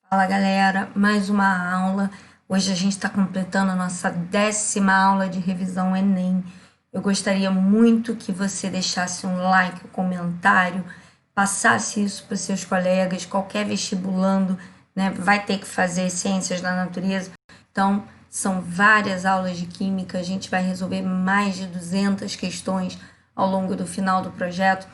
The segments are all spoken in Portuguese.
Fala galera, mais uma aula. Hoje a gente está completando a nossa 10ª aula de revisão Enem. Eu gostaria muito que você deixasse um like, um comentário, passasse isso para os seus colegas, qualquer vestibulando, né, vai ter que fazer ciências da natureza. Então, são várias aulas de química, a gente vai resolver mais de 200 questões ao longo do final do projeto.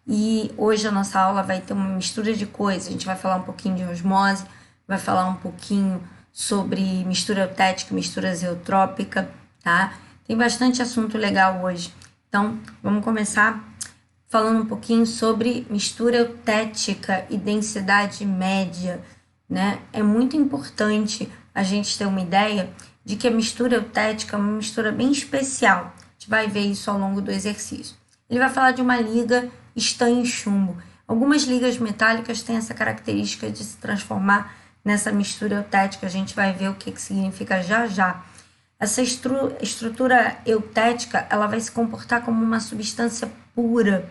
E hoje a nossa aula vai ter uma mistura de coisas, a gente vai falar um pouquinho de osmose, vai falar um pouquinho sobre mistura eutética e mistura azeotrópica, tá? Tem bastante assunto legal hoje. Então, vamos começar falando um pouquinho sobre mistura eutética e densidade média, né? É muito importante a gente ter uma ideia de que a mistura eutética é uma mistura bem especial. A gente vai ver isso ao longo do exercício. Ele vai falar de uma liga estanho e chumbo. Algumas ligas metálicas têm essa característica de se transformar nessa mistura eutética. A gente vai ver o que significa já já. Essa estrutura eutética, ela vai se comportar como uma substância pura,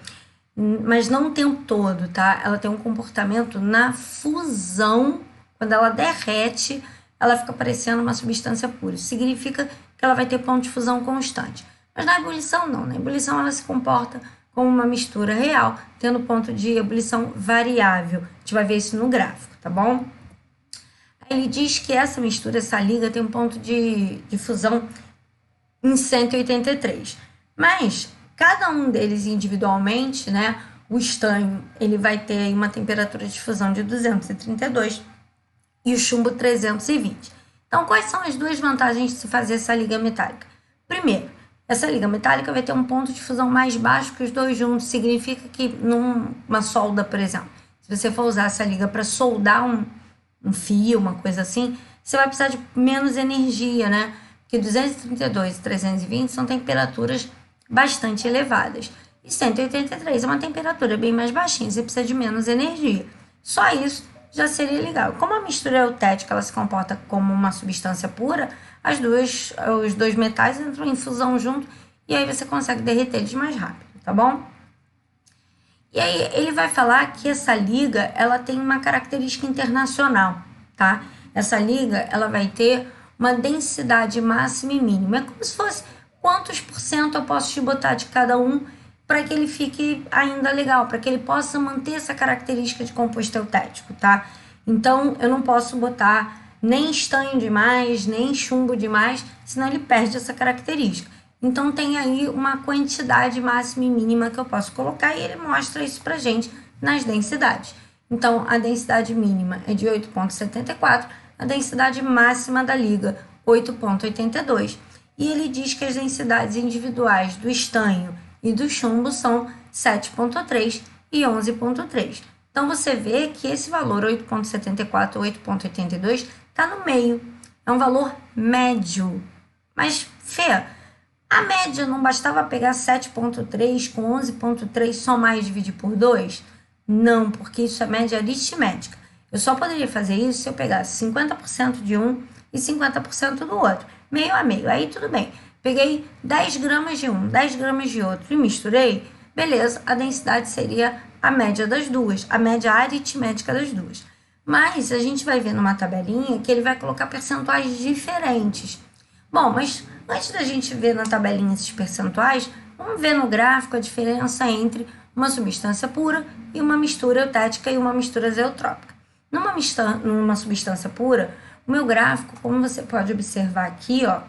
mas não o tempo todo, tá? Ela tem um comportamento na fusão, quando ela derrete, ela fica parecendo uma substância pura. Isso significa que ela vai ter ponto de fusão constante. Mas na ebulição não, na ebulição ela se comporta como uma mistura real, tendo ponto de ebulição variável. A gente vai ver isso no gráfico, tá bom? Ele diz que essa mistura, essa liga, tem um ponto de fusão em 183. Mas cada um deles individualmente, né? O estanho, ele vai ter uma temperatura de fusão de 232 e o chumbo 320. Então, quais são as duas vantagens de se fazer essa liga metálica? Primeiro, essa liga metálica vai ter um ponto de fusão mais baixo que os dois juntos. Significa que numa solda, por exemplo, se você for usar essa liga para soldar um fio, uma coisa assim, você vai precisar de menos energia, né? Porque 232 e 320 são temperaturas bastante elevadas. E 183 é uma temperatura bem mais baixinha, você precisa de menos energia. Só isso já seria legal. Como a mistura eutética ela se comporta como uma substância pura, os dois metais entram em fusão junto e aí você consegue derreter eles mais rápido, tá bom? E aí ele vai falar que essa liga, ela tem uma característica internacional, tá? Essa liga, ela vai ter uma densidade máxima e mínima. É como se fosse quantos por cento eu posso te botar de cada um para que ele fique ainda legal, para que ele possa manter essa característica de composto eutético, tá? Então, eu não posso botar nem estanho demais, nem chumbo demais, senão ele perde essa característica. Então, tem aí uma quantidade máxima e mínima que eu posso colocar e ele mostra isso pra gente nas densidades. Então, a densidade mínima é de 8,74, a densidade máxima da liga, 8,82. E ele diz que as densidades individuais do estanho e do chumbo são 7,3 e 11,3. Então, você vê que esse valor 8,74, 8,82 está no meio. É um valor médio. Mas, Fê, a média não bastava pegar 7,3 com 11,3 somar e dividir por 2? Não, porque isso é média aritmética. Eu só poderia fazer isso se eu pegasse 50% de um e 50% do outro. Meio a meio, aí tudo bem. Peguei 10 gramas de um, 10 gramas de outro e misturei, beleza, a densidade seria a média das duas, a média aritmética das duas. Mas a gente vai ver numa tabelinha que ele vai colocar percentuais diferentes. Bom, mas antes da gente ver na tabelinha esses percentuais, vamos ver no gráfico a diferença entre uma substância pura e uma mistura eutética e uma mistura azeotrópica. Numa substância pura, o meu gráfico, como você pode observar aqui, ó,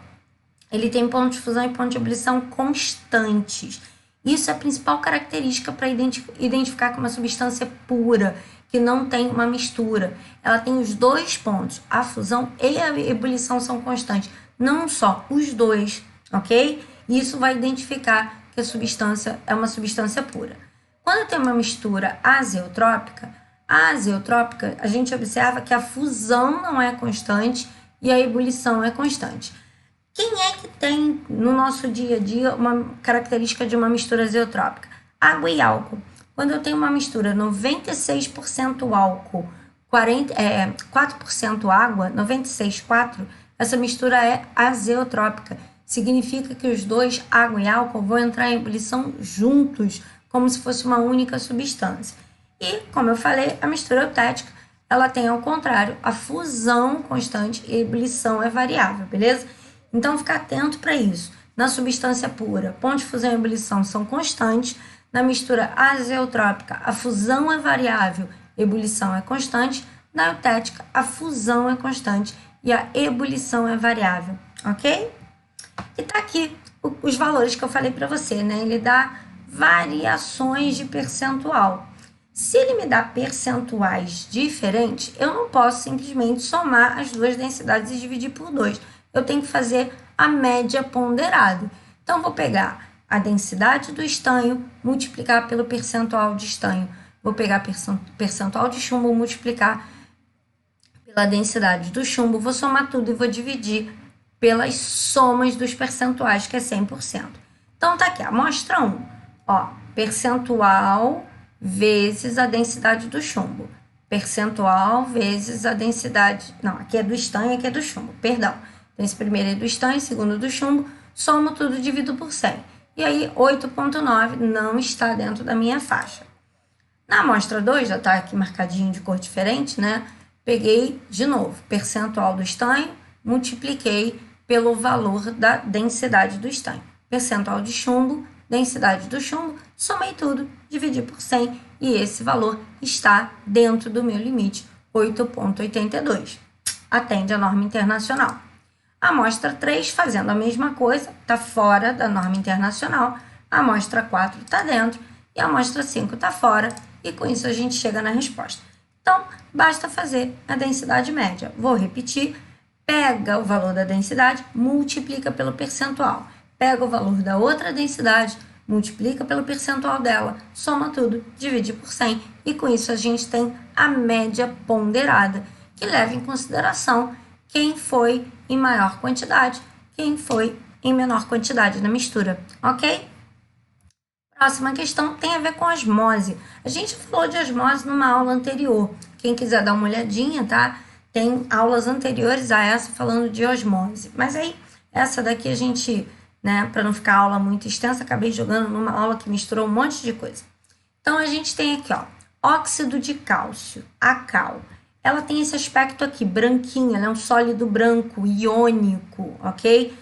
ele tem ponto de fusão e ponto de ebulição constantes. Isso é a principal característica para identificar que uma substância pura, que não tem uma mistura. Ela tem os dois pontos, a fusão e a ebulição são constantes. Não só, os dois, ok? Isso vai identificar que a substância é uma substância pura. Quando tem uma mistura azeotrópica, a gente observa que a fusão não é constante e a ebulição é constante. Quem é que tem no nosso dia a dia uma característica de uma mistura azeotrópica? Água e álcool. Quando eu tenho uma mistura 96% álcool, 4% água, 96,4%, essa mistura é azeotrópica. Significa que os dois, água e álcool, vão entrar em ebulição juntos, como se fosse uma única substância. E, como eu falei, a mistura eutética ela tem, ao contrário, a fusão constante e a ebulição é variável, beleza? Então, fica atento para isso. Na substância pura, ponto de fusão e ebulição são constantes. Na mistura azeotrópica, a fusão é variável, ebulição é constante. Na eutética, a fusão é constante e a ebulição é variável, ok? E tá aqui os valores que eu falei para você, né? Ele dá variações de percentual. Se ele me dá percentuais diferentes, eu não posso simplesmente somar as duas densidades e dividir por 2. Eu tenho que fazer a média ponderada. Então, vou pegar a densidade do estanho, multiplicar pelo percentual de estanho. Vou pegar percentual de chumbo, multiplicar pela densidade do chumbo, vou somar tudo e vou dividir pelas somas dos percentuais, que é 100%. Então, tá aqui, amostra 1. Ó, percentual vezes a densidade do chumbo. Percentual vezes a densidade... Não, aqui é do estanho, aqui é do chumbo, perdão. Então, esse primeiro é do estanho, segundo do chumbo, somo tudo e divido por 100. E aí, 8,9 não está dentro da minha faixa. Na amostra 2, já está aqui marcadinho de cor diferente, né? Peguei, de novo, percentual do estanho, multipliquei pelo valor da densidade do estanho. Percentual de chumbo, densidade do chumbo, somei tudo, dividi por 100 e esse valor está dentro do meu limite, 8,82. Atende a norma internacional. A amostra 3, fazendo a mesma coisa, está fora da norma internacional. A amostra 4 está dentro e a amostra 5 está fora. E com isso a gente chega na resposta. Então, basta fazer a densidade média. Vou repetir. Pega o valor da densidade, multiplica pelo percentual. Pega o valor da outra densidade, multiplica pelo percentual dela, soma tudo, divide por 100. E com isso a gente tem a média ponderada, que leva em consideração quem foi em maior quantidade, quem foi em menor quantidade na mistura, ok? Próxima questão tem a ver com osmose. A gente falou de osmose numa aula anterior. Quem quiser dar uma olhadinha, tá? Tem aulas anteriores a essa falando de osmose. Mas aí, essa daqui a gente, né, para não ficar a aula muito extensa, acabei jogando numa aula que misturou um monte de coisa. Então, a gente tem aqui, ó, óxido de cálcio, a cal. Ela tem esse aspecto aqui, branquinho, ela é um sólido branco, iônico, ok?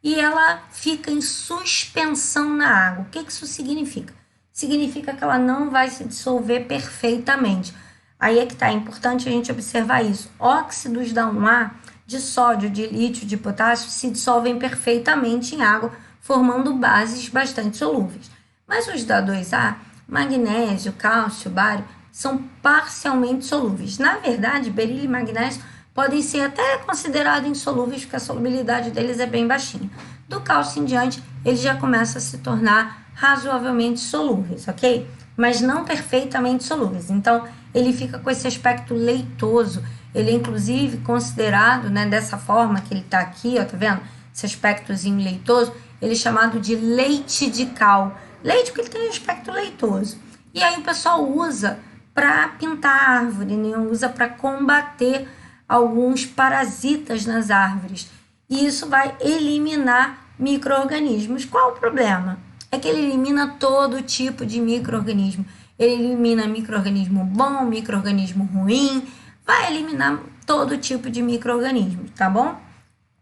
E ela fica em suspensão na água. O que isso significa? Significa que ela não vai se dissolver perfeitamente. Aí é que tá, é importante a gente observar isso. Óxidos da 1A, de sódio, de lítio, de potássio, se dissolvem perfeitamente em água, formando bases bastante solúveis. Mas os da 2A, magnésio, cálcio, bário, são parcialmente solúveis. Na verdade, berílio e magnésio podem ser até considerados insolúveis, porque a solubilidade deles é bem baixinha. Do cálcio em diante, ele já começa a se tornar razoavelmente solúveis, ok? Mas não perfeitamente solúveis. Então, ele fica com esse aspecto leitoso. Ele é, inclusive, considerado, né, dessa forma que ele está aqui, ó, tá vendo? Esse aspectozinho leitoso, ele é chamado de leite de cal. Leite porque ele tem um aspecto leitoso. E aí o pessoal usa para pintar árvore, né? Usa para combater alguns parasitas nas árvores. E isso vai eliminar micro-organismos. Qual o problema? É que ele elimina todo tipo de micro-organismo. Ele elimina micro-organismo bom, micro-organismo ruim, vai eliminar todo tipo de micro-organismo, tá bom?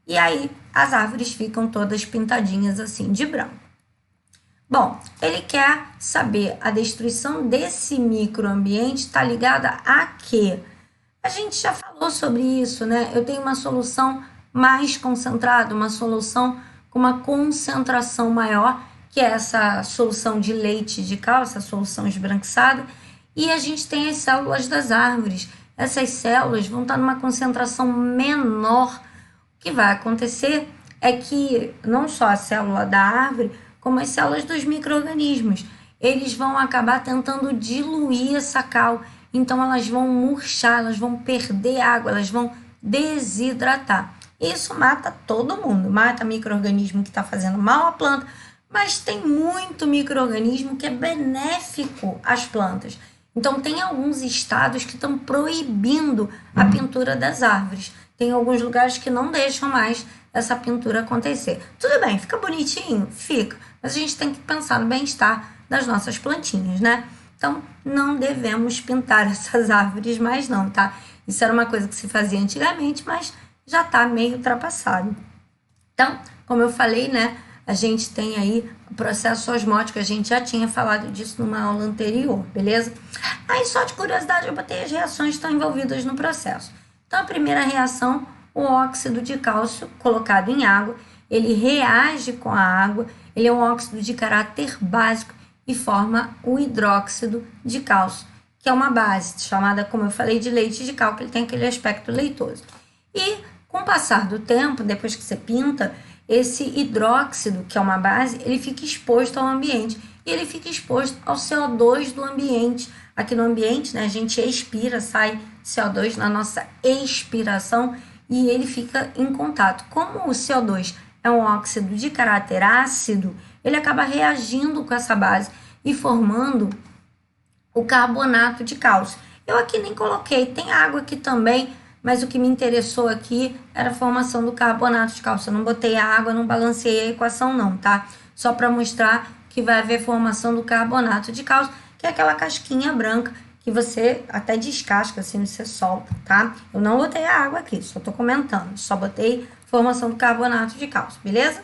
E aí as árvores ficam todas pintadinhas assim de branco. Bom, ele quer saber a destruição desse microambiente está ligada a quê? A gente já falou sobre isso, né? Eu tenho uma solução mais concentrada, uma solução com uma concentração maior, que é essa solução de leite de cal, essa solução esbranquiçada, e a gente tem as células das árvores. Essas células vão estar numa concentração menor. O que vai acontecer é que não só a célula da árvore, como as células dos micro-organismos, eles vão acabar tentando diluir essa cal. Então, elas vão murchar, elas vão perder água, elas vão desidratar. Isso mata todo mundo, mata micro-organismo que está fazendo mal à planta, mas tem muito micro-organismo que é benéfico às plantas. Então, tem alguns estados que estão proibindo a pintura das árvores. Tem alguns lugares que não deixam mais essa pintura acontecer. Tudo bem, fica bonitinho? Fica. Mas a gente tem que pensar no bem-estar das nossas plantinhas, né? Então, não devemos pintar essas árvores mais não, tá? Isso era uma coisa que se fazia antigamente, mas já está meio ultrapassado. Então, como eu falei, né, a gente tem aí o processo osmótico, a gente já tinha falado disso numa aula anterior, beleza? Aí, só de curiosidade, eu botei as reações que estão envolvidas no processo. Então, a primeira reação, o óxido de cálcio colocado em água, ele reage com a água, ele é um óxido de caráter básico e forma o hidróxido de cálcio, que é uma base chamada, como eu falei, de leite de cal, que ele tem aquele aspecto leitoso. E com o passar do tempo, depois que você pinta, esse hidróxido, que é uma base, ele fica exposto ao ambiente e ele fica exposto ao CO2 do ambiente. Aqui no ambiente, né, a gente expira, sai CO2 na nossa expiração e ele fica em contato. Como o CO2 é um óxido de caráter ácido, ele acaba reagindo com essa base e formando o carbonato de cálcio. Eu aqui nem coloquei, tem água aqui também, mas o que me interessou aqui era a formação do carbonato de cálcio. Eu não botei a água, não balanceei a equação não, tá? Só para mostrar que vai haver formação do carbonato de cálcio, que é aquela casquinha branca que você até descasca, assim, você solta, tá? Eu não botei a água aqui, só tô comentando, só botei formação do carbonato de cálcio, beleza?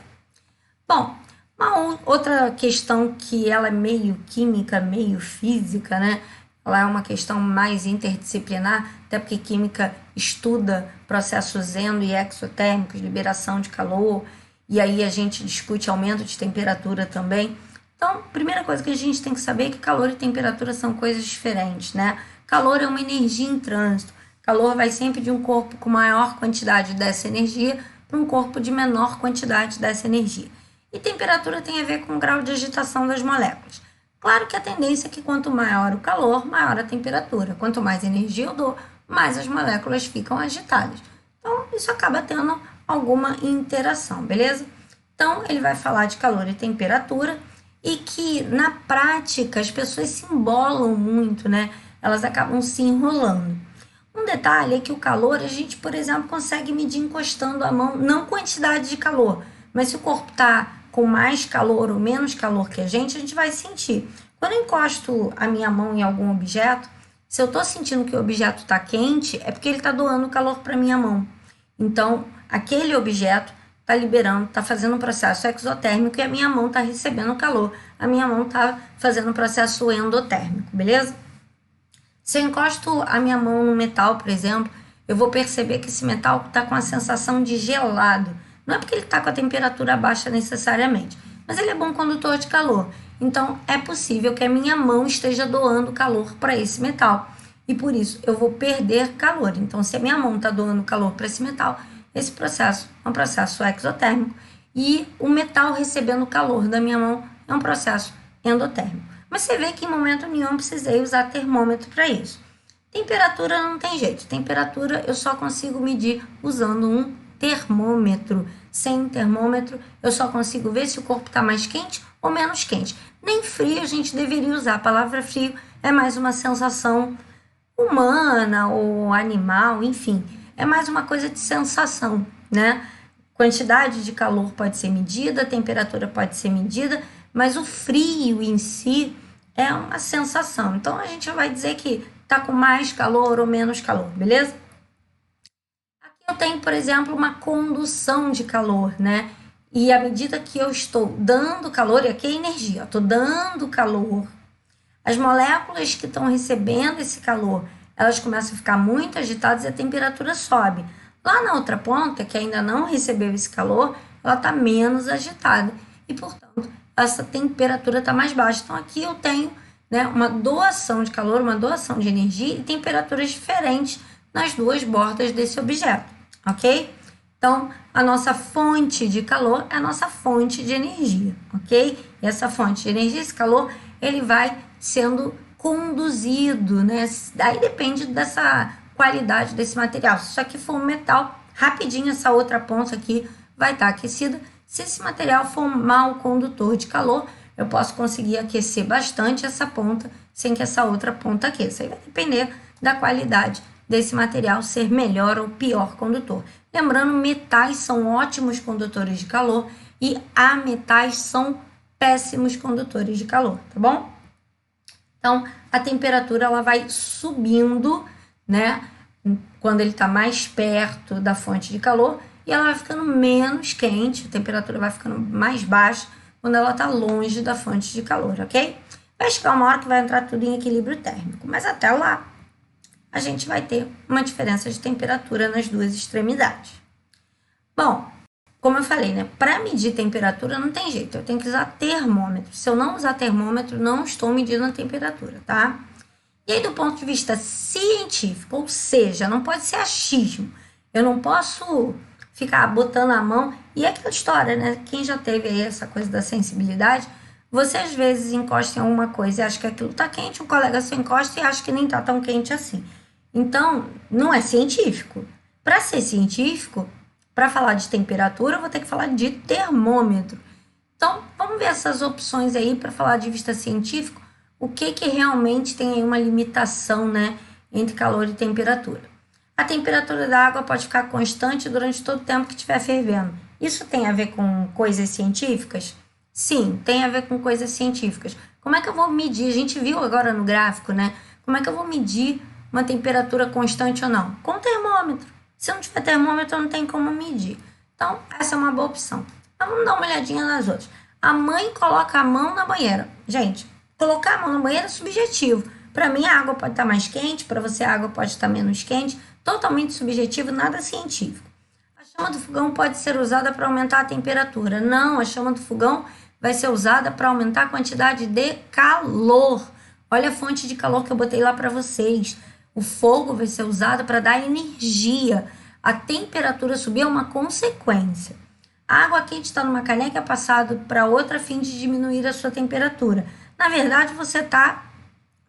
Bom, uma outra questão que ela é meio química, meio física, né? Ela é uma questão mais interdisciplinar, até porque química estuda processos endo e exotérmicos, liberação de calor, e aí a gente discute aumento de temperatura também. Então, primeira coisa que a gente tem que saber é que calor e temperatura são coisas diferentes, né? Calor é uma energia em trânsito. Calor vai sempre de um corpo com maior quantidade dessa energia para um corpo de menor quantidade dessa energia. E temperatura tem a ver com o grau de agitação das moléculas. Claro que a tendência é que quanto maior o calor, maior a temperatura. Quanto mais energia eu dou, mais as moléculas ficam agitadas. Então, isso acaba tendo alguma interação, beleza? Então, ele vai falar de calor e temperatura e que, na prática, as pessoas se embolam muito, né? Elas acabam se enrolando. Um detalhe é que o calor, a gente, por exemplo, consegue medir encostando a mão, não quantidade de calor, mas se o corpo está com mais calor ou menos calor que a gente vai sentir. Quando eu encosto a minha mão em algum objeto, se eu estou sentindo que o objeto está quente, é porque ele está doando calor para a minha mão. Então, aquele objeto está liberando, está fazendo um processo exotérmico e a minha mão está recebendo calor. A minha mão está fazendo um processo endotérmico, beleza? Se eu encosto a minha mão no metal, por exemplo, eu vou perceber que esse metal está com a sensação de gelado. Não é porque ele está com a temperatura baixa necessariamente, mas ele é bom condutor de calor. Então, é possível que a minha mão esteja doando calor para esse metal. E por isso, eu vou perder calor. Então, se a minha mão está doando calor para esse metal, esse processo é um processo exotérmico. E o metal recebendo calor da minha mão é um processo endotérmico. Mas você vê que em momento nenhum eu precisei usar termômetro para isso. Temperatura não tem jeito. Temperatura eu só consigo medir usando um termômetro. Sem termômetro, eu só consigo ver se o corpo está mais quente ou menos quente. Nem frio a gente deveria usar. A palavra frio é mais uma sensação humana ou animal, enfim. É mais uma coisa de sensação, né? Quantidade de calor pode ser medida, temperatura pode ser medida, mas o frio em si é uma sensação. Então, a gente vai dizer que está com mais calor ou menos calor, beleza? Aqui eu tenho, por exemplo, uma condução de calor, né? E à medida que eu estou dando calor, e aqui é energia, eu estou dando calor, as moléculas que estão recebendo esse calor, elas começam a ficar muito agitadas e a temperatura sobe. Lá na outra ponta, que ainda não recebeu esse calor, ela está menos agitada e, portanto, essa temperatura está mais baixa. Então, aqui eu tenho, né, uma doação de calor, uma doação de energia e temperaturas diferentes nas duas bordas desse objeto, ok? Então, a nossa fonte de calor é a nossa fonte de energia, ok? E essa fonte de energia, esse calor, ele vai sendo conduzido, né? Aí depende dessa qualidade desse material. Se isso aqui for um metal, rapidinho essa outra ponta aqui vai estar aquecida. Se esse material for um mau condutor de calor, eu posso conseguir aquecer bastante essa ponta sem que essa outra ponta aqueça. Aí vai depender da qualidade desse material ser melhor ou pior condutor. Lembrando, metais são ótimos condutores de calor e ametais são péssimos condutores de calor, tá bom? Então, a temperatura ela vai subindo, né, quando ele está mais perto da fonte de calor, e ela vai ficando menos quente, a temperatura vai ficando mais baixa quando ela está longe da fonte de calor, ok? Vai chegar uma hora que vai entrar tudo em equilíbrio térmico, mas até lá a gente vai ter uma diferença de temperatura nas duas extremidades. Bom, como eu falei, né? Para medir temperatura não tem jeito, eu tenho que usar termômetro. Se eu não usar termômetro, não estou medindo a temperatura, tá? E aí, do ponto de vista científico, ou seja, não pode ser achismo. Eu não posso ficar botando a mão. E é aquela história, né? Quem já teve aí essa coisa da sensibilidade, você às vezes encosta em alguma coisa e acha que aquilo tá quente, um colega se encosta e acha que nem tá tão quente assim. Então, não é científico. Para ser científico, para falar de temperatura, eu vou ter que falar de termômetro. Então, vamos ver essas opções aí para falar de vista científico, o que realmente tem aí uma limitação, né, entre calor e temperatura. A temperatura da água pode ficar constante durante todo o tempo que estiver fervendo. Isso tem a ver com coisas científicas? Sim, tem a ver com coisas científicas. Como é que eu vou medir? A gente viu agora no gráfico, né? Como é que eu vou medir uma temperatura constante ou não? Com termômetro. Se não tiver termômetro, não tem como medir. Então, essa é uma boa opção. Mas vamos dar uma olhadinha nas outras. A mãe coloca a mão na banheira. Gente, colocar a mão na banheira é subjetivo. Para mim, a água pode estar mais quente, para você, a água pode estar menos quente. Totalmente subjetivo, nada científico. A chama do fogão pode ser usada para aumentar a temperatura. Não, a chama do fogão vai ser usada para aumentar a quantidade de calor. Olha a fonte de calor que eu botei lá para vocês. O fogo vai ser usado para dar energia. A temperatura subir é uma consequência. A água quente está numa caneca é passada para outra a fim de diminuir a sua temperatura. Na verdade, você está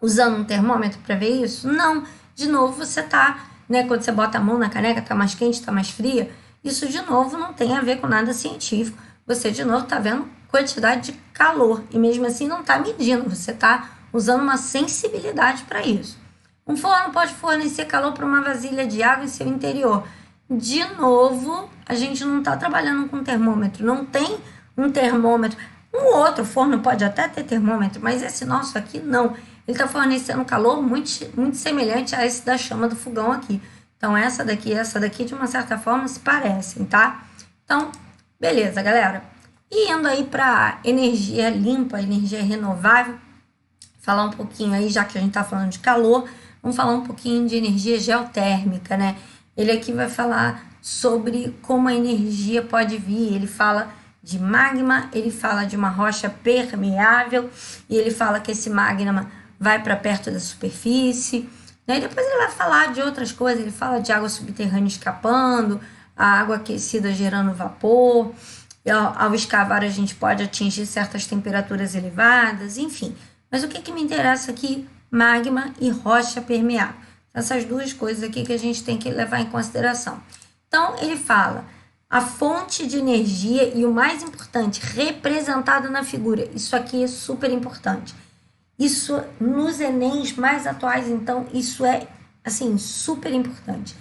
usando um termômetro para ver isso? Não. De novo, você está, né, quando você bota a mão na caneca, está mais quente, está mais fria. Isso, de novo, não tem a ver com nada científico. Você, de novo, está vendo quantidade de calor. E mesmo assim, não está medindo. Você está usando uma sensibilidade para isso. Um forno pode fornecer calor para uma vasilha de água em seu interior. De novo, a gente não está trabalhando com termômetro. Não tem um termômetro. Um outro forno pode até ter termômetro, mas esse nosso aqui não. Ele está fornecendo calor muito semelhante a esse da chama do fogão aqui. Então, essa daqui e essa daqui, de uma certa forma, se parecem, tá? Então, beleza, galera. E indo aí para energia limpa, energia renovável, falar um pouquinho aí, já que a gente está falando de calor, vamos falar um pouquinho de energia geotérmica, né? Ele aqui vai falar sobre como a energia pode vir. Ele fala de magma, ele fala de uma rocha permeável, e ele fala que esse magma vai para perto da superfície, né? E depois ele vai falar de outras coisas, ele fala de água subterrânea escapando, a água aquecida gerando vapor, e ao escavar a gente pode atingir certas temperaturas elevadas, enfim. Mas o que me interessa aqui? Magma e rocha permeável. Essas duas coisas aqui que a gente tem que levar em consideração. Então, ele fala a fonte de energia e o mais importante, representado na figura. Isso aqui é super importante. Isso, nos Enems mais atuais, então, isso é, assim, super importante.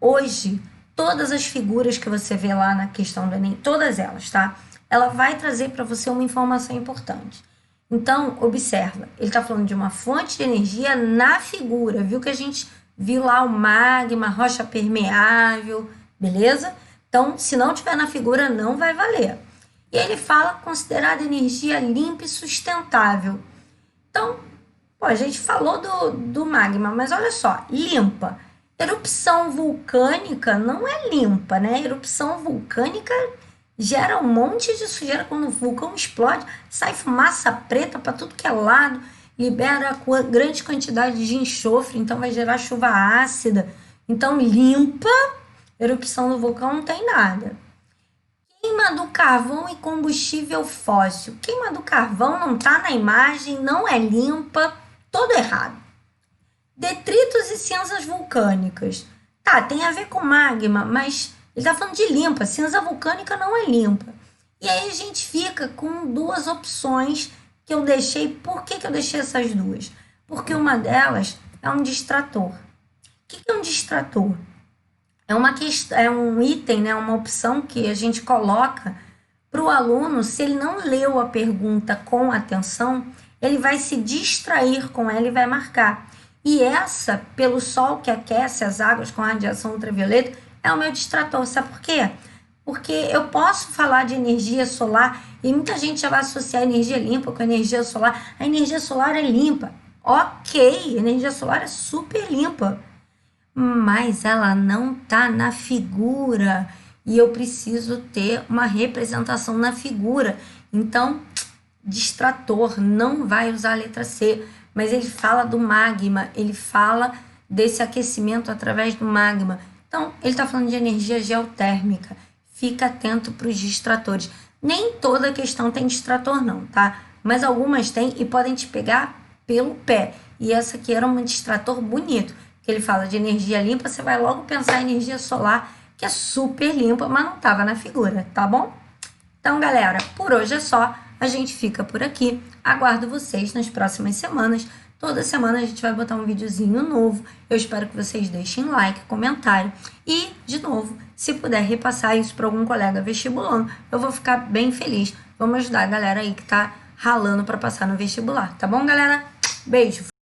Hoje, todas as figuras que você vê lá na questão do Enem, todas elas, tá? Ela vai trazer para você uma informação importante. Então, observa, ele está falando de uma fonte de energia na figura, viu que a gente viu lá o magma, rocha permeável, beleza? Então, se não tiver na figura, não vai valer. E ele fala considerada energia limpa e sustentável. Então, pô, a gente falou do magma, mas olha só, limpa. Erupção vulcânica não é limpa, né? Erupção vulcânica gera um monte de sujeira. Quando o vulcão explode, sai fumaça preta para tudo que é lado, libera grande quantidade de enxofre, então vai gerar chuva ácida. Então, limpa, erupção do vulcão não tem nada. Queima do carvão e combustível fóssil. Queima do carvão não está na imagem, não é limpa, todo errado. Detritos e cinzas vulcânicas. Tá, tem a ver com magma, mas ele está falando de limpa, cinza vulcânica não é limpa. E aí a gente fica com duas opções que eu deixei. Por que eu deixei essas duas? Porque uma delas é um distrator. O que é um distrator? É um item, né, uma opção que a gente coloca para o aluno, se ele não leu a pergunta com atenção, ele vai se distrair com ela e vai marcar. E essa, pelo sol que aquece as águas com radiação ultravioleta, é o meu distrator. Sabe por quê? Porque eu posso falar de energia solar e muita gente já vai associar energia limpa com energia solar. A energia solar é limpa. Ok, a energia solar é super limpa. Mas ela não tá na figura. E eu preciso ter uma representação na figura. Então, distrator, não vai usar a letra C. Mas ele fala do magma, ele fala desse aquecimento através do magma. Então, ele está falando de energia geotérmica. Fica atento para os distratores. Nem toda questão tem distrator não, tá? Mas algumas tem e podem te pegar pelo pé. E essa aqui era um distrator bonito, que ele fala de energia limpa, você vai logo pensar em energia solar, que é super limpa, mas não estava na figura, tá bom? Então, galera, por hoje é só. A gente fica por aqui. Aguardo vocês nas próximas semanas. Toda semana a gente vai botar um videozinho novo. Eu espero que vocês deixem like, comentário. E, de novo, se puder repassar isso para algum colega vestibulando, eu vou ficar bem feliz. Vamos ajudar a galera aí que tá ralando para passar no vestibular. Tá bom, galera? Beijo!